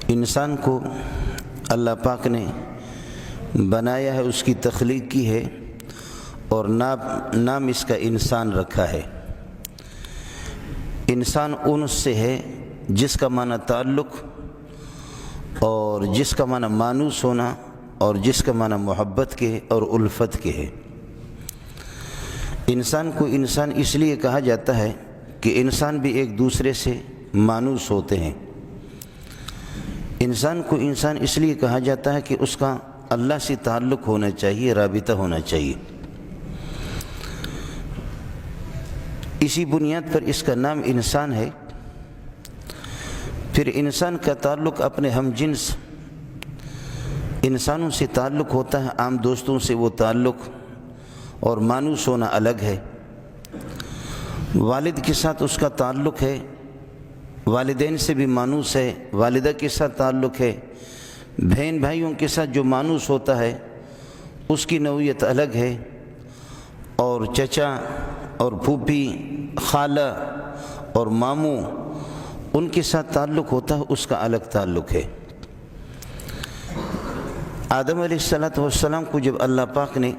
انسان کو اللہ پاک نے بنایا ہے، اس کی تخلیق کی ہے اور نام اس کا انسان رکھا ہے۔ انسان انس سے ہے جس کا معنی تعلق اور جس کا معنی مانوس ہونا اور جس کا معنی محبت کے اور الفت کے ہے۔ انسان کو انسان اس لیے کہا جاتا ہے کہ انسان بھی ایک دوسرے سے مانوس ہوتے ہیں۔ انسان کو انسان اس لیے کہا جاتا ہے کہ اس کا اللہ سے تعلق ہونا چاہیے، رابطہ ہونا چاہیے۔ اسی بنیاد پر اس کا نام انسان ہے۔ پھر انسان کا تعلق اپنے ہم جنس انسانوں سے تعلق ہوتا ہے، عام دوستوں سے وہ تعلق اور مانوس ہونا الگ ہے۔ والد کے ساتھ اس کا تعلق ہے، والدین سے بھی مانوس ہے، والدہ کے ساتھ تعلق ہے۔ بہن بھائیوں کے ساتھ جو مانوس ہوتا ہے اس کی نوعیت الگ ہے، اور چچا اور پھوپھی، خالہ اور ماموں ان کے ساتھ تعلق ہوتا ہے، اس کا الگ تعلق ہے۔ آدم علیہ السلام کو جب اللہ پاک نے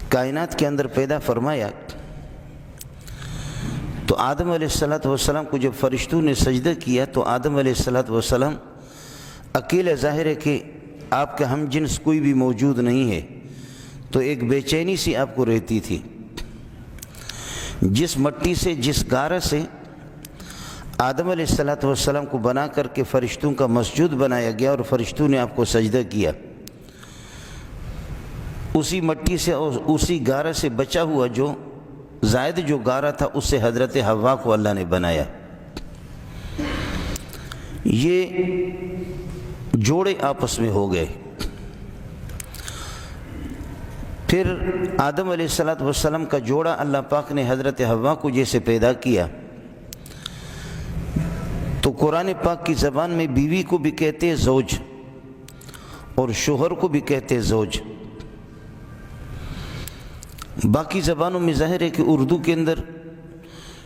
کائنات کے اندر پیدا فرمایا تو آدم علیہ السلام کو جب فرشتوں نے سجدہ کیا تو آدم علیہ السلام اکیلے، ظاہر ہے کہ آپ کا ہم جنس کوئی بھی موجود نہیں ہے، تو ایک بے چینی سی آپ کو رہتی تھی۔ جس مٹی سے، جس گارہ سے آدم علیہ السلام کو بنا کر کے فرشتوں کا مسجود بنایا گیا اور فرشتوں نے آپ کو سجدہ کیا، اسی مٹی سے اور اسی گارہ سے بچا ہوا جو زائد جو گارہ تھا اس سے حضرت حوا کو اللہ نے بنایا۔ یہ جوڑے آپس میں ہو گئے۔ پھر آدم علیہ السلام کا جوڑا اللہ پاک نے حضرت حوا کو جیسے پیدا کیا تو قرآن پاک کی زبان میں بیوی کو بھی کہتے ہیں زوج اور شوہر کو بھی کہتے ہیں زوج۔ باقی زبانوں میں ظاہر ہے کہ اردو کے اندر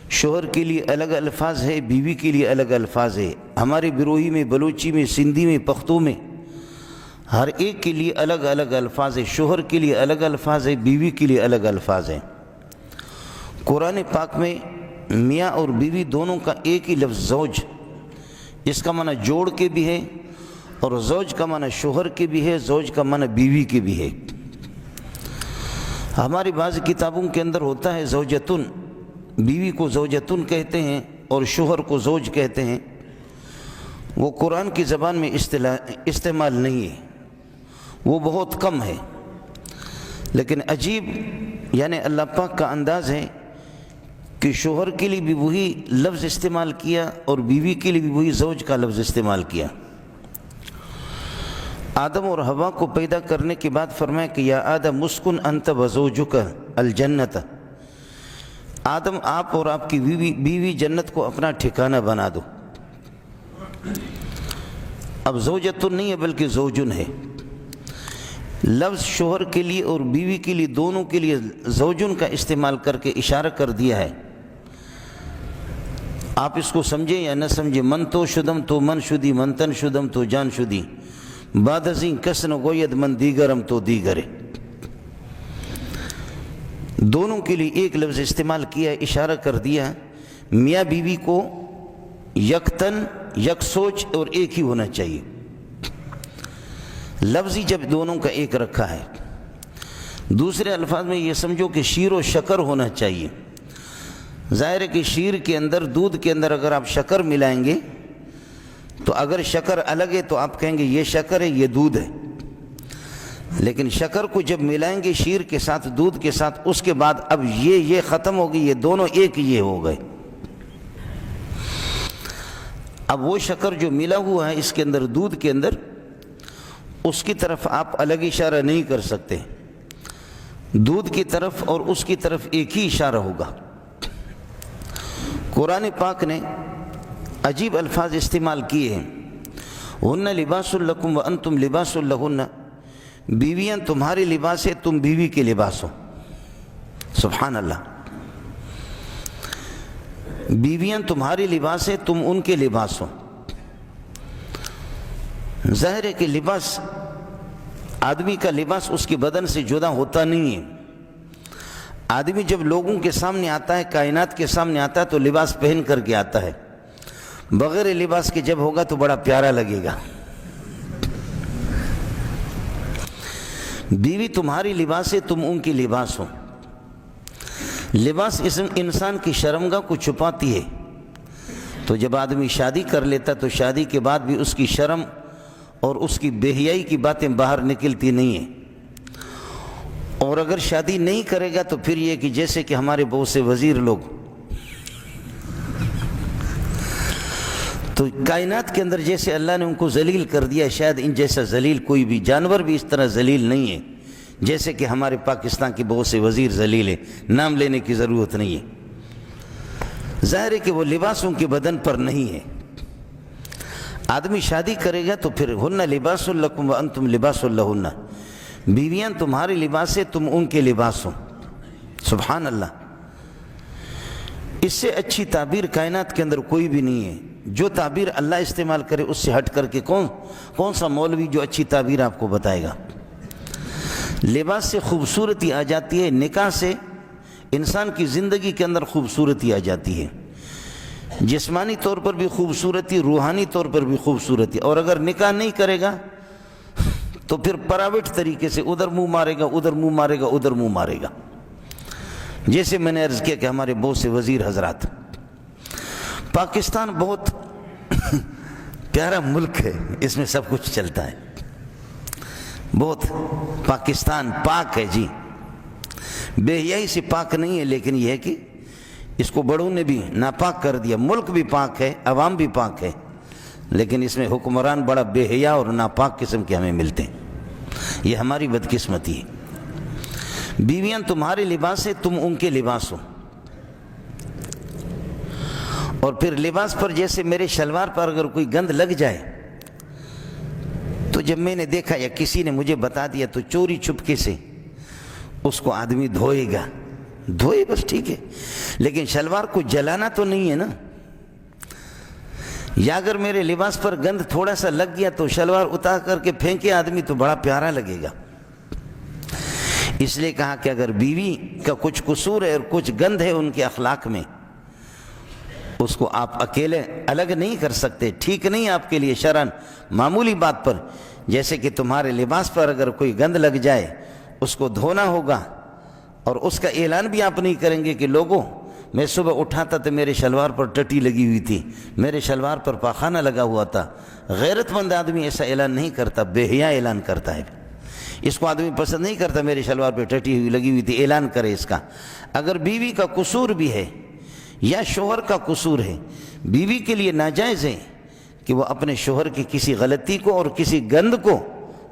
شوہر کے لیے الگ الفاظ ہے، بیوی کے لیے الگ الفاظ ہے۔ ہمارے بروہی میں، بلوچی میں، سندھی میں، پختو میں ہر ایک کے لیے الگ الگ الفاظ ہے۔ شوہر کے لیے الگ الفاظ ہے، بیوی کے لیے الگ الفاظ ہیں۔ قرآن پاک میں میاں اور بیوی دونوں کا ایک ہی لفظ زوج، اس کا معنی جوڑ کے بھی ہے اور زوج کا معنی شوہر کے بھی ہے، زوج کا معنی بیوی کے بھی ہے۔ ہماری بعض کتابوں کے اندر ہوتا ہے زوجتن، بیوی کو زوجتن کہتے ہیں اور شوہر کو زوج کہتے ہیں۔ وہ قرآن کی زبان میں استعمال نہیں ہے، وہ بہت کم ہے۔ لیکن عجیب یعنی اللہ پاک کا انداز ہے کہ شوہر کے لیے بھی وہی لفظ استعمال کیا اور بیوی کے لیے بھی وہی زوج کا لفظ استعمال کیا۔ آدم اور حوا کو پیدا کرنے کے بعد فرمایا کہ یا آدم اسکن انت وزوجک الجنت، آدم آپ اور آپ کی بیوی جنت کو اپنا ٹھکانہ بنا دو۔ اب زوجتن نہیں ہے بلکہ زوجن ہے۔ لفظ شوہر کے لیے اور بیوی کے لیے دونوں کے لیے زوجن کا استعمال کر کے اشارہ کر دیا ہے۔ آپ اس کو سمجھیں یا نہ سمجھیں، من تو شدم تو من شدی، من تن شدم تو جان شدی، بعد ازیں کس نہ گوید من دیگرم تو دیگرے۔ دونوں کے لیے ایک لفظ استعمال کیا، اشارہ کر دیا میاں بیوی کو یک تن، یک سوچ اور ایک ہی ہونا چاہیے۔ لفظی جب دونوں کا ایک رکھا ہے، دوسرے الفاظ میں یہ سمجھو کہ شیر و شکر ہونا چاہیے۔ ظاہر ہے کہ شیر کے اندر، دودھ کے اندر اگر آپ شکر ملائیں گے تو اگر شکر الگ ہے تو آپ کہیں گے یہ شکر ہے، یہ دودھ ہے۔ لیکن شکر کو جب ملائیں گے شیر کے ساتھ، دودھ کے ساتھ، اس کے بعد اب یہ ختم ہوگی، یہ دونوں ایک یہ ہو گئے۔ اب وہ شکر جو ملا ہوا ہے اس کے اندر، دودھ کے اندر، اس کی طرف آپ الگ اشارہ نہیں کر سکتے، دودھ کی طرف اور اس کی طرف ایک ہی اشارہ ہوگا۔ قرآن پاک نے عجیب الفاظ استعمال کیے ہیں، ہن لباس لکم وانتم لباس لہن، بیویاں تمہارے لباس ہے، تم بیوی کے لباس ہو۔ سبحان اللہ، بیویاں تمہارے لباس ہے، تم ان کے لباس ہو۔ ظاہر ہے کہ لباس، آدمی کا لباس اس کے بدن سے جدا ہوتا نہیں ہے۔ آدمی جب لوگوں کے سامنے آتا ہے، کائنات کے سامنے آتا ہے، تو لباس پہن کر کے آتا ہے۔ بغیر لباس کے جب ہوگا تو بڑا پیارا لگے گا۔ بیوی تمہاری لباس ہے، تم ان کی لباس ہو۔ لباس انسان کی شرمگاہ کو چھپاتی ہے، تو جب آدمی شادی کر لیتا تو شادی کے بعد بھی اس کی شرم اور اس کی بے حیائی کی باتیں باہر نکلتی نہیں ہیں۔ اور اگر شادی نہیں کرے گا تو پھر یہ کہ جیسے کہ ہمارے بہت سے وزیر لوگ تو کائنات کے اندر جیسے اللہ نے ان کو ذلیل کر دیا، شاید ان جیسا ذلیل کوئی بھی جانور بھی اس طرح ذلیل نہیں ہے جیسے کہ ہمارے پاکستان کے بہت سے وزیر ذلیل ہیں، نام لینے کی ضرورت نہیں ہے۔ ظاہر ہے کہ وہ لباس ان کے بدن پر نہیں ہے۔ آدمی شادی کرے گا تو پھر ہن لباس لکم وانتم لباس لہن، بیویاں تمہارے لباس ہے، تم ان کے لباس ہو۔ سبحان اللہ، اس سے اچھی تعبیر کائنات کے اندر کوئی بھی نہیں ہے۔ جو تعبیر اللہ استعمال کرے اس سے ہٹ کر کے کون سا مولوی جو اچھی تعبیر آپ کو بتائے گا۔ لباس سے خوبصورتی آ جاتی ہے، نکاح سے انسان کی زندگی کے اندر خوبصورتی آ جاتی ہے، جسمانی طور پر بھی خوبصورتی، روحانی طور پر بھی خوبصورتی۔ اور اگر نکاح نہیں کرے گا تو پھر پرائیویٹ طریقے سے ادھر منہ مارے گا، ادھر منہ مارے گا، ادھر منہ مارے گا۔ جیسے میں نے عرض کیا کہ ہمارے بہت سے وزیر حضرات، پاکستان بہت پیارا ملک ہے، اس میں سب کچھ چلتا ہے، بہت پاکستان پاک ہے جی، بے حیائی سے پاک نہیں ہے، لیکن یہ ہے کہ اس کو بڑوں نے بھی ناپاک کر دیا۔ ملک بھی پاک ہے، عوام بھی پاک ہے، لیکن اس میں حکمران بڑا بے حیا اور ناپاک قسم کے ہمیں ملتے ہیں۔ یہ ہماری بدقسمتی ہے۔ بیویاں تمہارے لباس ہے، تم ان کے لباس ہو۔ اور پھر لباس پر جیسے میرے شلوار پر اگر کوئی گند لگ جائے تو جب میں نے دیکھا یا کسی نے مجھے بتا دیا تو چوری چھپکے سے اس کو آدمی دھوئے گا، دھوئے بس ٹھیک ہے، لیکن شلوار کو جلانا تو نہیں ہے نا۔ یا اگر میرے لباس پر گند تھوڑا سا لگ گیا تو شلوار اتار کر کے پھینکے آدمی تو بڑا پیارا لگے گا۔ اس لیے کہا کہ اگر بیوی کا کچھ قصور ہے اور کچھ گند ہے ان کے اخلاق میں، اس کو آپ اکیلے الگ نہیں کر سکتے، ٹھیک نہیں آپ کے لیے شرعاً۔ معمولی بات پر جیسے کہ تمہارے لباس پر اگر کوئی گند لگ جائے اس کو دھونا ہوگا، اور اس کا اعلان بھی آپ نہیں کریں گے کہ لوگوں میں صبح اٹھاتا تو میرے شلوار پر ٹٹی لگی ہوئی تھی، میرے شلوار پر پاخانہ لگا ہوا تھا۔ غیرت مند آدمی ایسا اعلان نہیں کرتا، بے حیا اعلان کرتا ہے۔ اس کو آدمی پسند نہیں کرتا میرے شلوار پہ ٹٹی ہوئی لگی ہوئی تھی، اعلان کرے اس کا۔ اگر بیوی کا قصور بھی ہے یا شوہر کا قصور ہے، بیوی کے لیے ناجائز ہے کہ وہ اپنے شوہر کی کسی غلطی کو اور کسی گند کو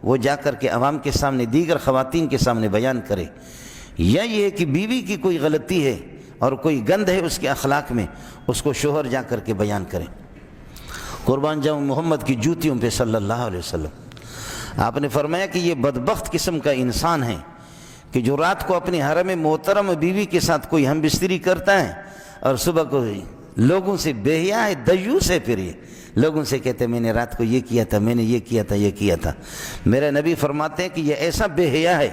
وہ جا کر کے عوام کے سامنے، دیگر خواتین کے سامنے بیان کرے، یا یہ ہے کہ بیوی کی کوئی غلطی ہے اور کوئی گند ہے اس کے اخلاق میں، اس کو شوہر جا کر کے بیان کرے۔ قربان جاؤں محمد کی جوتیوں پہ صلی اللہ علیہ وسلم۔ آپ نے فرمایا کہ یہ بدبخت قسم کا انسان ہے کہ جو رات کو اپنی حرم محترم بیوی کے ساتھ کوئی ہم بستری کرتا ہے اور صبح کو لوگوں سے بے حیا ہے، دیوس ہے، پھر یہ لوگوں سے کہتے ہیں میں نے رات کو یہ کیا تھا، میں نے یہ کیا تھا، یہ کیا تھا۔ میرے نبی فرماتے ہیں کہ یہ ایسا بے حیا ہے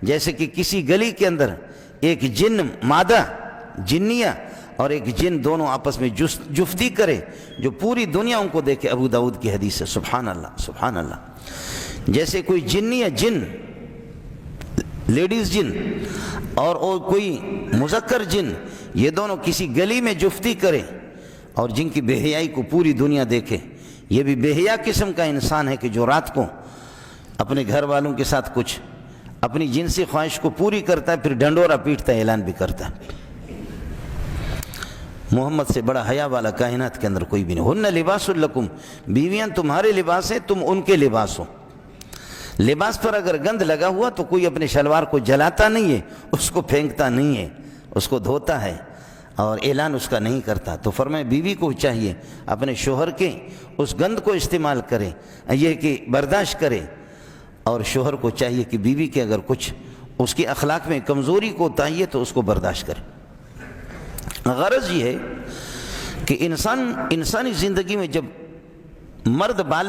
جیسے کہ کسی گلی کے اندر ایک جن مادہ جنیہ اور ایک جن دونوں آپس میں جفتی کرے، جو پوری دنیا ان کو دیکھے۔ ابو داؤد کی حدیث ہے۔ سبحان اللہ، سبحان اللہ۔ جیسے کوئی جنیہ جن، لیڈیز جن اور کوئی مذکر جن، یہ دونوں کسی گلی میں جفتی کرے اور جن کی بے حیائی کو پوری دنیا دیکھے۔ یہ بھی بے حیا قسم کا انسان ہے کہ جو رات کو اپنے گھر والوں کے ساتھ کچھ اپنی جنسی خواہش کو پوری کرتا ہے، پھر ڈنڈورا پیٹتا ہے، اعلان بھی کرتا ہے۔ محمد سے بڑا حیا والا کائنات کے اندر کوئی بھی نہیں۔ ہن لباس لکم، بیویاں تمہارے لباس ہیں، تم ان کے لباس ہو۔ لباس پر اگر گند لگا ہوا تو کوئی اپنے شلوار کو جلاتا نہیں ہے، اس کو پھینکتا نہیں ہے، اس کو دھوتا ہے اور اعلان اس کا نہیں کرتا۔ تو فرمائے بیوی کو چاہیے اپنے شوہر کے اس گند کو استعمال کرے، یہ کہ برداشت کرے، اور شوہر کو چاہیے کہ بیوی کے اگر کچھ اس کے اخلاق میں کمزوری کو تائیے تو اس کو برداشت کرے۔ غرض یہ ہے کہ انسانی زندگی میں جب مرد بالغ